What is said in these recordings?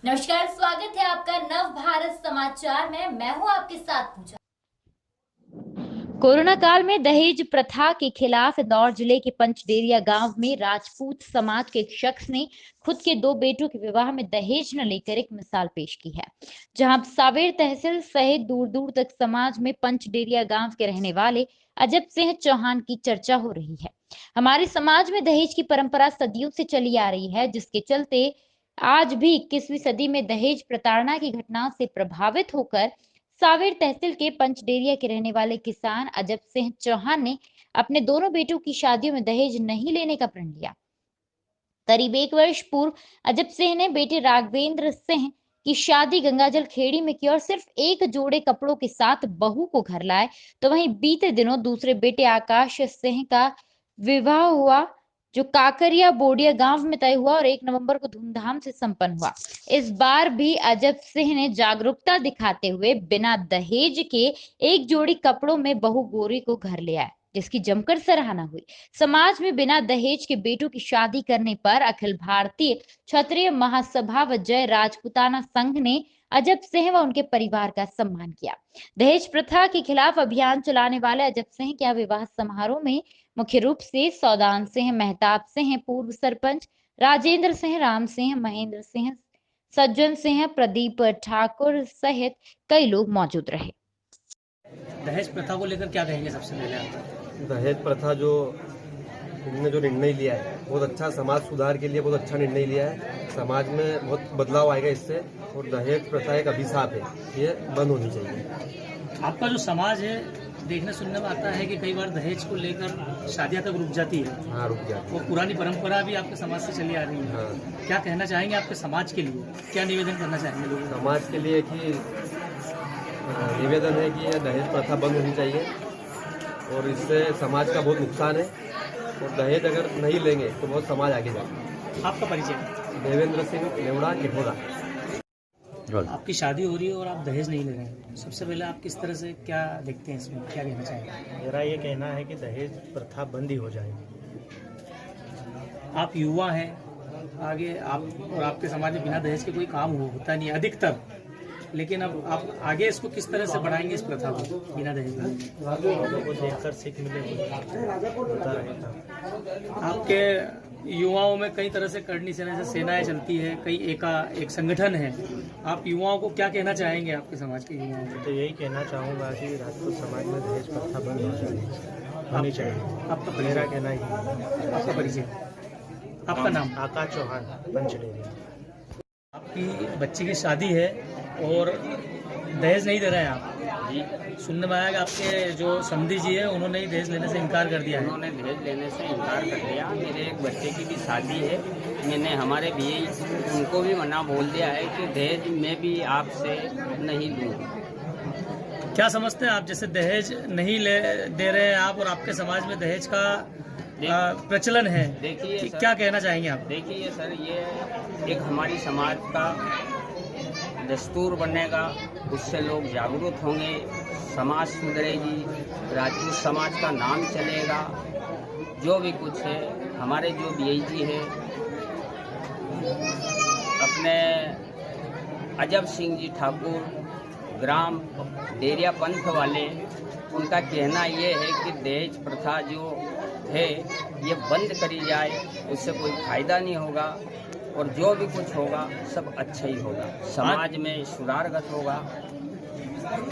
नमस्कार, स्वागत है आपका नव भारत समाचार में। मैं हूं आपके साथ पूजा। कोरोना काल में दहेज प्रथा के खिलाफ इंदौर जिले के पंचडेरिया गांव में राजपूत समाज के एक शख्स ने खुद के 2 बेटों के विवाह में दहेज न लेकर एक मिसाल पेश की है। जहां सावेर तहसील सहित दूर दूर तक समाज में पंचडेरिया गांव के रहने वाले अजब सिंह चौहान की चर्चा हो रही है। हमारे समाज में दहेज की परंपरा सदियों से चली आ रही है, जिसके चलते आज भी 21वीं सदी में दहेज प्रताड़ना की घटनाओं से प्रभावित होकर सावेर तहसील के पंचडेरिया के रहने वाले किसान अजब सिंह चौहान ने अपने दोनों बेटों की शादियों में दहेज नहीं लेने का प्रण लिया। करीब 1 वर्ष पूर्व अजब सिंह ने बेटे राघवेंद्र सिंह की शादी गंगाजल खेड़ी में की और सिर्फ एक जोड़े कपड़ों के साथ बहू को घर लाए। तो वहीं बीते दिनों दूसरे बेटे आकाश सिंह का विवाह हुआ, जो काकरिया बोडिया गांव में तय हुआ और 1 नवंबर को धूमधाम से संपन्न हुआ। इस बार भी अजब सिंह ने जागरूकता दिखाते हुए बिना दहेज के एक जोड़ी कपड़ों में बहू गोरी को घर ले आए, जिसकी जमकर सराहना हुई। समाज में बिना दहेज के बेटों की शादी करने पर अखिल भारतीय क्षत्रिय महासभा व जय राजपूताना संघ ने अजब सिंह व उनके परिवार का सम्मान किया। दहेज प्रथा के खिलाफ अभियान चलाने वाले अजब सिंह के विवाह समारोह में मुख्य रूप से सौदान सिंह, मेहताब सिंह, पूर्व सरपंच राजेंद्र सिंह, राम सिंह, महेंद्र सिंह, सज्जन सिंह, प्रदीप ठाकुर सहित कई लोग मौजूद रहे। दहेज प्रथा को लेकर क्या कहेंगे? सबसे पहले आप दहेज प्रथा जो इन्होंने जो निर्णय लिया है बहुत अच्छा, समाज सुधार के लिए बहुत अच्छा निर्णय लिया है। समाज में बहुत बदलाव आएगा इससे, और दहेज प्रथा एक अभिशाप है, ये बंद होनी चाहिए। आपका जो समाज है, देखने सुनने में आता है कि कई बार दहेज को लेकर शादियां तक रुक जाती है। हाँ, रुक जाती है। वो पुरानी परंपरा भी आपके समाज से चली आ रही है। हाँ। क्या कहना चाहेंगे आपके समाज के लिए? क्या निवेदन करना चाहेंगे लोगों को? समाज के लिए कि निवेदन है कि यह दहेज प्रथा बंद होनी चाहिए, और इससे समाज का बहुत नुकसान है। और दहेज अगर नहीं लेंगे तो बहुत समाज आगे जाएगा। आपका परिचय? देवेंद्र सिंह नेवड़ा किहोरा। आपकी शादी हो रही है और आप दहेज नहीं ले रहे हैं, सबसे पहले आप किस तरह से क्या देखते हैं इसमें, क्या कहना चाहेंगे? मेरा ये कहना है कि दहेज प्रथा बंद ही हो जाए। आप युवा हैं, आगे आप और आपके समाज में बिना दहेज के कोई काम होता नहीं है अधिकतर, लेकिन अब आप आगे इसको किस तरह से बढ़ाएंगे, इस प्रथा को बिना दहेज के? लोगों को देखकर सीख मिलेगी, होता रहेगा। आपके युवाओं में कई तरह से करनी सेनाएं चलती है, कई एक संगठन है। आप युवाओं को क्या कहना चाहेंगे, आपके समाज के युवाओं को? तो यही कहना चाहूँगा कि राजपूत समाज में दहेज प्रथा बंद होनी चाहिए। आपका मेरा परिचय? कहना ही है। आपका परिचय? आपका नाम? आकाश चौहान, पंचडेरिया। आपकी बच्ची की शादी है और दहेज नहीं दे रहे हैं आप जी? सुनने में आया कि आपके जो समधी जी है उन्होंने ही दहेज लेने से इनकार कर दिया है। उन्होंने दहेज लेने से इनकार कर दिया। मेरे एक बच्चे की भी शादी है, मैंने हमारे भी उनको भी मना बोल दिया है कि दहेज मैं भी आपसे नहीं लूँगा। क्या समझते हैं आप, जैसे दहेज नहीं दे रहे हैं आप और आपके समाज में दहेज का प्रचलन है, देखिए क्या कहना चाहेंगे आप? देखिए सर, ये एक हमारी समाज का दस्तूर बनेगा, उससे लोग जागरूक होंगे, समाज सुधरेगी, राजपूत समाज का नाम चलेगा। जो भी कुछ है, हमारे जो बीआईजी है अपने अजब सिंह जी ठाकुर, ग्राम डेरिया पंथ वाले, उनका कहना ये है कि दहेज प्रथा जो है ये बंद करी जाए, उससे कोई फायदा नहीं होगा, और जो भी कुछ होगा सब अच्छा ही होगा, समाज में सुधारगत होगा।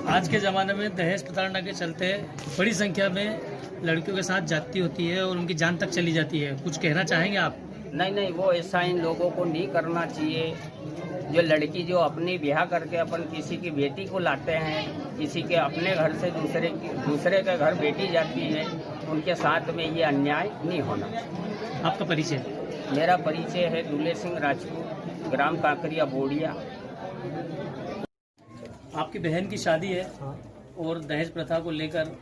आज के ज़माने में दहेज प्रताड़ना के चलते बड़ी संख्या में लड़कियों के साथ जाती होती है और उनकी जान तक चली जाती है, कुछ कहना चाहेंगे आप? नहीं, वो ऐसा इन लोगों को नहीं करना चाहिए। जो लड़की जो अपनी ब्याह करके अपन किसी की बेटी को लाते हैं, किसी के अपने घर से दूसरे के घर बेटी जाती है, उनके साथ में ये अन्याय नहीं होना चाहिए। आपका परिचय? मेरा परिचय है दुले सिंह राजपूत, ग्राम काकरिया बोडिया। आपकी बहन की शादी है और दहेज प्रथा को लेकर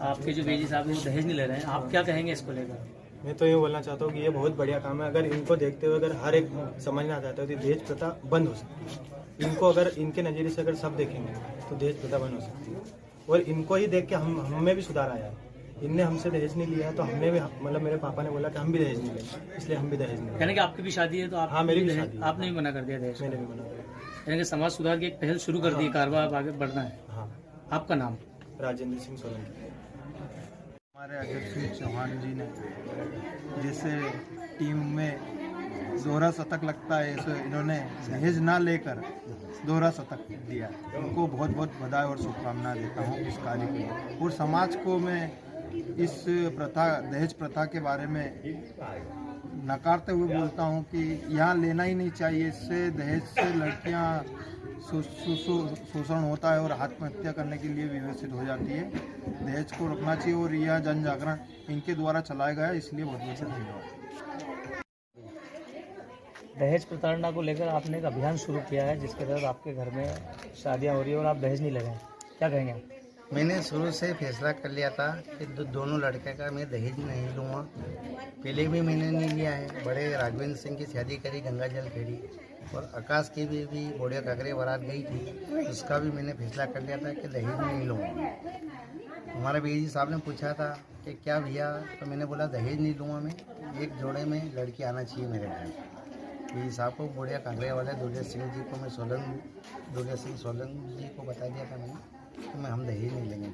आपके जो बेजी साहब हैं वो दहेज नहीं ले रहे हैं, आप क्या कहेंगे इसको लेकर? मैं तो ये बोलना चाहता हूँ कि ये बहुत बढ़िया काम है। अगर इनको देखते हुए अगर हर एक समझना चाहता है तो दहेज प्रथा बंद हो सकती है। इनको अगर इनके नज़रिए से अगर सब देखेंगे तो दहेज प्रथा बंद हो सकती है, और इनको ही देख के हमें भी सुधार आया है। इनने हमसे दहेज नहीं लिया, तो हमने भी, मतलब मेरे पापा ने बोला कि हम भी दहेज नहीं लेंगे, इसलिए हम भी दहेज नहीं यानी लेंगे। कि आपकी भी शादी है तो आप हाँ, मेरी भी शादी है। आपने भी मना कर दिया दहेज का। मैंने भी मना किया। यानी कि समाज सुधार की एक पहल शुरू कर दी, कारवां आगे बढ़ना है। हाँ, आपका नाम? राजेंद्र सिंह सोलंकी। हमारे अध्यक्ष श्री चौहान जी ने जैसे टीम में दोहरा शतक लगता है, ऐसे इन्होंने दहेज ना लेकर दोहरा शतक दिया। उनको बहुत बहुत बधाई और शुभकामनाएं देता हूँ इस कार्य के लिए। और समाज को मैं इस प्रथा, दहेज प्रथा के बारे में नकारते हुए बोलता हूँ कि यहाँ लेना ही नहीं चाहिए। इससे दहेज से लड़कियाँ शोषण होता है और आत्महत्या करने के लिए व्यवस्थित हो जाती है। दहेज को रोकना चाहिए और यह जन जागरण इनके द्वारा चलाया गया, इसलिए बहुत बहुत धन्यवाद। दहेज प्रताड़ना को लेकर आपने एक अभियान शुरू किया है जिसके तहत आपके घर में शादियां हो रही है और आप दहेज नहीं ले रहे हैं, क्या कहेंगे आप? मैंने शुरू से फैसला कर लिया था कि दोनों लड़के का मैं दहेज नहीं लूँगा। पहले भी मैंने नहीं लिया है। बड़े राघवेंद्र सिंह की शादी करी गंगाजल खेड़ी, और आकाश की भी बोड़िया काकरे बारात गई थी, उसका भी मैंने फैसला कर लिया था कि दहेज नहीं लूँगा। हमारे भैया साहब ने पूछा था कि क्या भैया, तो मैंने बोला दहेज नहीं लूँगा मैं, एक जोड़े में लड़की आना चाहिए मेरे घर। भैया साहब को बोड़िया काकरे वाले दुर्गा सिंह जी को मैं दुर्गा सिंह सोलंकी जी को बता दिया था मैंने कि मैं हम दहेज नहीं लेंगे।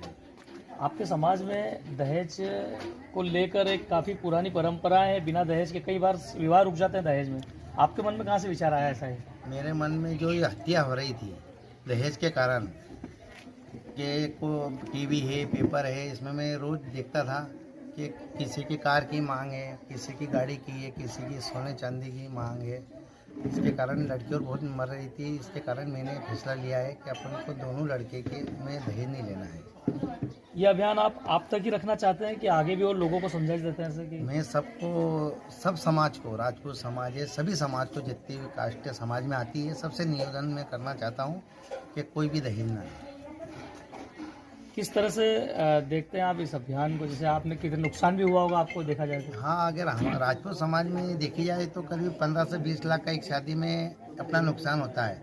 आपके समाज में दहेज को लेकर एक काफ़ी पुरानी परंपरा है, बिना दहेज के कई बार विवाह रुक जाते हैं दहेज में। आपके मन में कहाँ से विचार आया ऐसा है? मेरे मन में जो ये हत्या हो रही थी दहेज के कारण, कि को टीवी है, पेपर है, इसमें मैं रोज़ देखता था कि किसी की कार की मांग है, किसी की गाड़ी की है, किसी की सोने चांदी की मांग है। इसके कारण लड़कियों बहुत मर रही थी। इसके कारण मैंने फैसला लिया है कि अपन को दोनों लड़के के में दहेज नहीं लेना है। ये अभियान आप तक ही रखना चाहते हैं कि आगे भी और लोगों को समझा देते हैं ऐसे कि? मैं सबको, सब समाज को, राजपूत समाज है, सभी समाज को, जितनी भी कास्ट समाज में आती है, सबसे निवेदन मैं करना चाहता हूँ कि कोई भी दहेज ना ले। किस तरह से देखते हैं आप इस अभियान को? जैसे आपने कितने नुकसान भी हुआ होगा आपको देखा जाए तो? हाँ, अगर हम राजपूत समाज में देखी जाए तो करीब 15 से 20 लाख का एक शादी में अपना नुकसान होता है,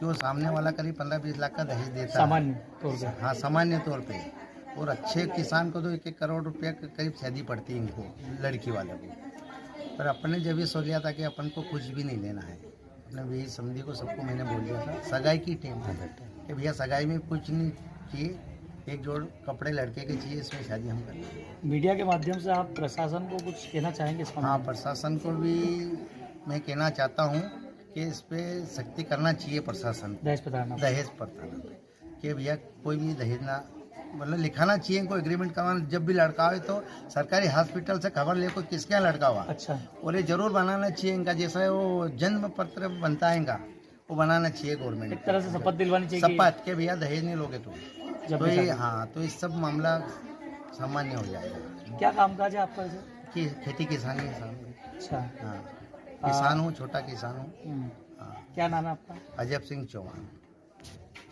कि वो सामने वाला करीब 15-20 लाख का दहेज देता है सामान्य तौर पर। हाँ, सामान्य तौर पे। और अच्छे किसान को तो 1-1 करोड़ रुपया के करीब शादी पड़ती है इनको, लड़की वाले को। पर अपने जब ये सोच लिया था कि अपन को कुछ भी नहीं लेना है, अपने भी समझी को सबको मैंने बोल दिया था सगाई की टाइम पर कि भैया सगाई में कुछ नहीं चाहिए, एक जोड़ कपड़े लड़के के चाहिए, इसमें शादी हम करते हैं। मीडिया के माध्यम से आप प्रशासन को कुछ कहना चाहेंगे? हाँ, प्रशासन को भी मैं कहना चाहता हूँ कि इस पे सख्ती करना चाहिए प्रशासन, दहेज प्रताड़ना कि भैया कोई भी दहेज ना, मतलब लिखाना चाहिए इनको, एग्रीमेंट करवाना। जब भी लड़का हो तो सरकारी हॉस्पिटल से खबर ले को किसके यहाँ लड़का हुआ। अच्छा। और ये जरूर बनाना चाहिए इनका, जैसा वो जन्म पत्र बनता है इनका, वो बनाना चाहिए गवर्नमेंट। एक तरह से शपथ दिलवानी चाहिए, शपथ के भैया दहेज नहीं लोगे तुम, तो ये, हाँ, तो इस सब मामला सामान्य हो जाएगा। क्या कामकाज है आपका? कि खेती किसानी है सामने। अच्छा। हाँ, किसान हूँ, छोटा किसान हूँ। हाँ। क्या नाम है आपका? अजब सिंह चौहान।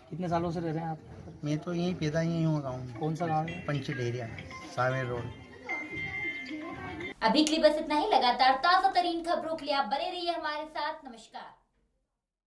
कितने सालों से रह रहे हैं आप? मैं तो यहीं पैदा यहीं हुआ गाँव में। कौन सा गाँव है? पंची डेरिया, सावेर रोड। अभी के लिए बस इतना ही। लगातार ताजा तरीन खबरों के लिए आप बने रहिए हमारे साथ। नमस्कार।